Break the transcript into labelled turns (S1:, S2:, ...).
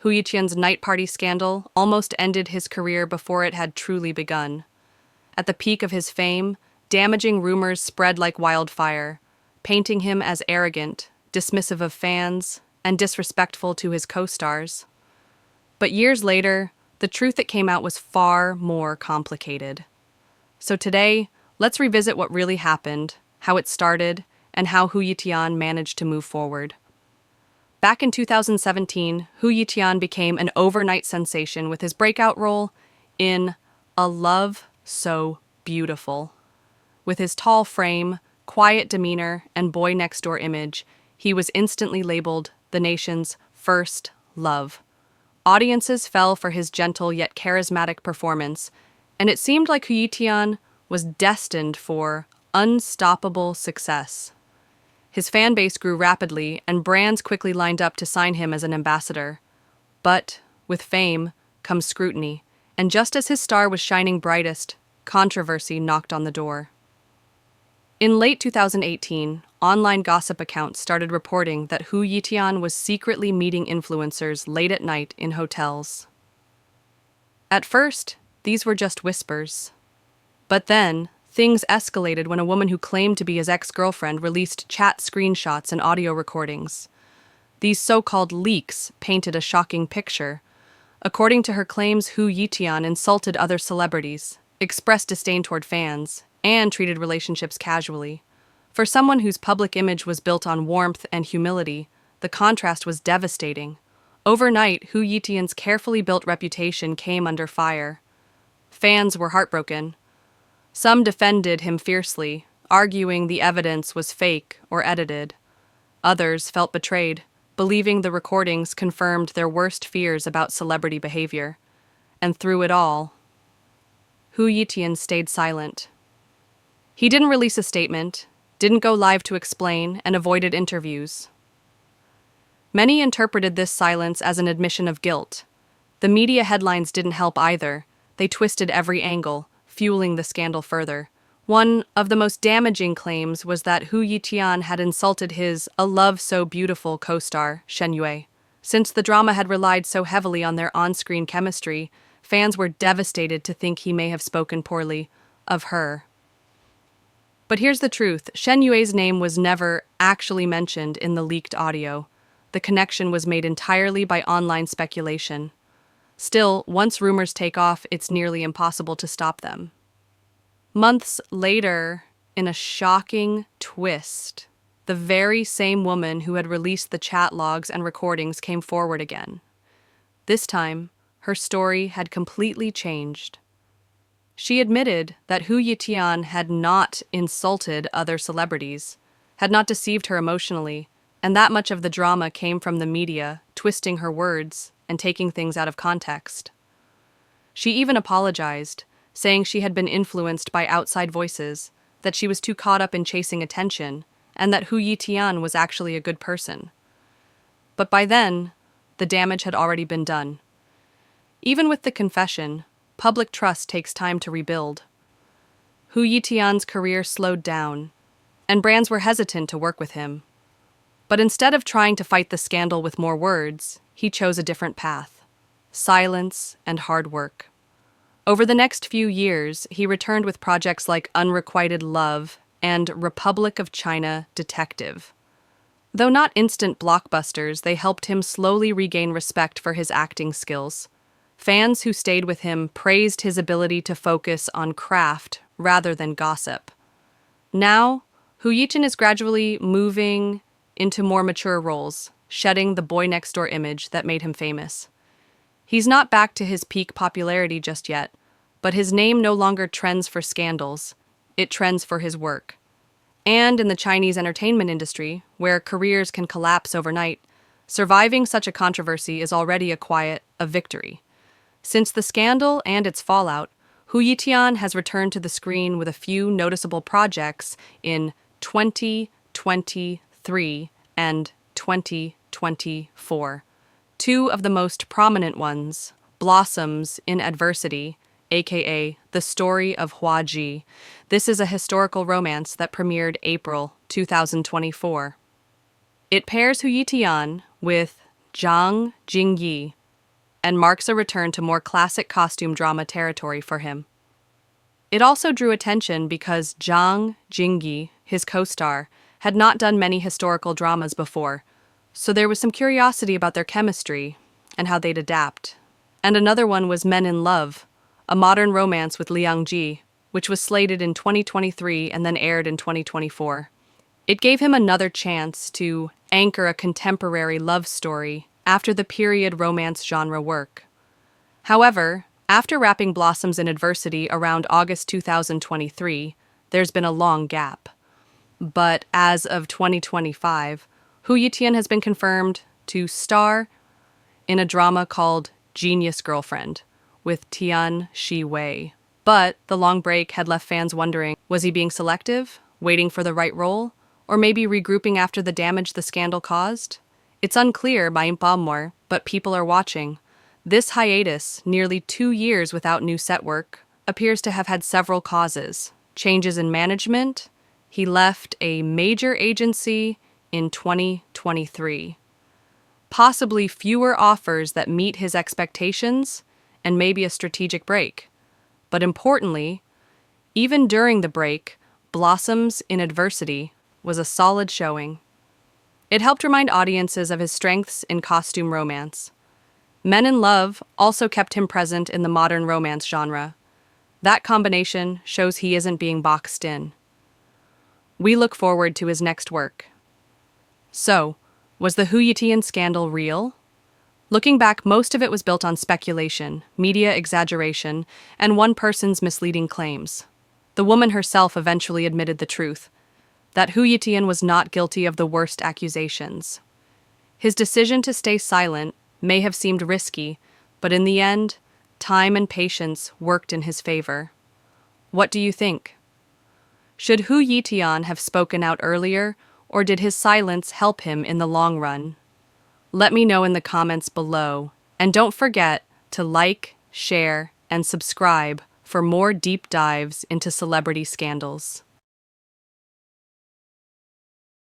S1: Hu Yitian's night party scandal almost ended his career before it had truly begun. At the peak of his fame, damaging rumors spread like wildfire, painting him as arrogant, dismissive of fans, and disrespectful to his co-stars. But years later, the truth that came out was far more complicated. So today, let's revisit what really happened, how it started, and how Hu Yitian managed to move forward. Back in 2017, Hu Yitian became an overnight sensation with his breakout role in A Love So Beautiful. With his tall frame, quiet demeanor, and boy-next-door image, he was instantly labeled the nation's first love. Audiences fell for his gentle yet charismatic performance, and it seemed like Hu Yitian was destined for unstoppable success. His fan base grew rapidly, and brands quickly lined up to sign him as an ambassador. But, with fame, comes scrutiny, and just as his star was shining brightest, controversy knocked on the door. In late 2018, online gossip accounts started reporting that Hu Yitian was secretly meeting influencers late at night in hotels. At first, these were just whispers. But then, things escalated when a woman who claimed to be his ex-girlfriend released chat screenshots and audio recordings. These so-called leaks painted a shocking picture. According to her claims, Hu Yitian insulted other celebrities, expressed disdain toward fans, and treated relationships casually. For someone whose public image was built on warmth and humility, the contrast was devastating. Overnight, Hu Yitian's carefully built reputation came under fire. Fans were heartbroken. Some defended him fiercely, arguing the evidence was fake or edited. Others felt betrayed, believing the recordings confirmed their worst fears about celebrity behavior. And through it all, Hu Yitian stayed silent. He didn't release a statement, didn't go live to explain, and avoided interviews. Many interpreted this silence as an admission of guilt. The media headlines didn't help either. They twisted every angle, fueling the scandal further. One of the most damaging claims was that Hu Yitian had insulted his A Love So Beautiful co-star, Shen Yue. Since the drama had relied so heavily on their on-screen chemistry, fans were devastated to think he may have spoken poorly of her. But here's the truth. Shen Yue's name was never actually mentioned in the leaked audio. The connection was made entirely by online speculation. Still, once rumors take off, it's nearly impossible to stop them. Months later, in a shocking twist, the very same woman who had released the chat logs and recordings came forward again. This time, her story had completely changed. She admitted that Hu Yitian had not insulted other celebrities, had not deceived her emotionally, and that much of the drama came from the media, twisting her words and taking things out of context. She even apologized, saying she had been influenced by outside voices, that she was too caught up in chasing attention, and that Hu Yitian was actually a good person. But by then, the damage had already been done. Even with the confession, public trust takes time to rebuild. Hu Yitian's career slowed down, and brands were hesitant to work with him. But instead of trying to fight the scandal with more words, he chose a different path: silence and hard work. Over the next few years, he returned with projects like Unrequited Love and Republic of China Detective. Though not instant blockbusters, they helped him slowly regain respect for his acting skills. Fans who stayed with him praised his ability to focus on craft rather than gossip. Now, Hu Yitian is gradually moving into more mature roles, shedding the boy-next-door image that made him famous. He's not back to his peak popularity just yet, but his name no longer trends for scandals, it trends for his work. And in the Chinese entertainment industry, where careers can collapse overnight, surviving such a controversy is already a victory. Since the scandal and its fallout, Hu Yitian has returned to the screen with a few noticeable projects in 2023 and 2024. Two of the most prominent ones, Blossoms in Adversity, aka The Story of Hua Ji. This is a historical romance that premiered April 2024. It pairs Hu Yitian with Zhang Jingyi, and marks a return to more classic costume drama territory for him. It also drew attention because Zhang Jingyi, his co-star, had not done many historical dramas before, so there was some curiosity about their chemistry and how they'd adapt. And another one was Men in Love, a modern romance with Liang Ji, which was slated in 2023 and then aired in 2024. It gave him another chance to anchor a contemporary love story after the period romance genre work. However, after wrapping Blossoms in Adversity around August 2023, there's been a long gap. But as of 2025, Yitian has been confirmed to star in a drama called Genius Girlfriend with Shen Yue. But the long break had left fans wondering, was he being selective, waiting for the right role, or maybe regrouping after the damage the scandal caused? It's unclear by Impamor, but people are watching. This hiatus, nearly 2 years without new set work, appears to have had several causes. Changes in management. He left a major agency in 2023. Possibly fewer offers that meet his expectations, and maybe a strategic break. But importantly, even during the break, Blossoms in Adversity was a solid showing. It helped remind audiences of his strengths in costume romance. Men in Love also kept him present in the modern romance genre. That combination shows he isn't being boxed in. We look forward to his next work. So, was the Yitian scandal real? Looking back, most of it was built on speculation, media exaggeration, and one person's misleading claims. The woman herself eventually admitted the truth, that Yitian was not guilty of the worst accusations. His decision to stay silent may have seemed risky, but in the end, time and patience worked in his favor. What do you think? Should Yitian have spoken out earlier, or did his silence help him in the long run? Let me know in the comments below, and don't forget to like, share, and subscribe for more deep dives into celebrity scandals.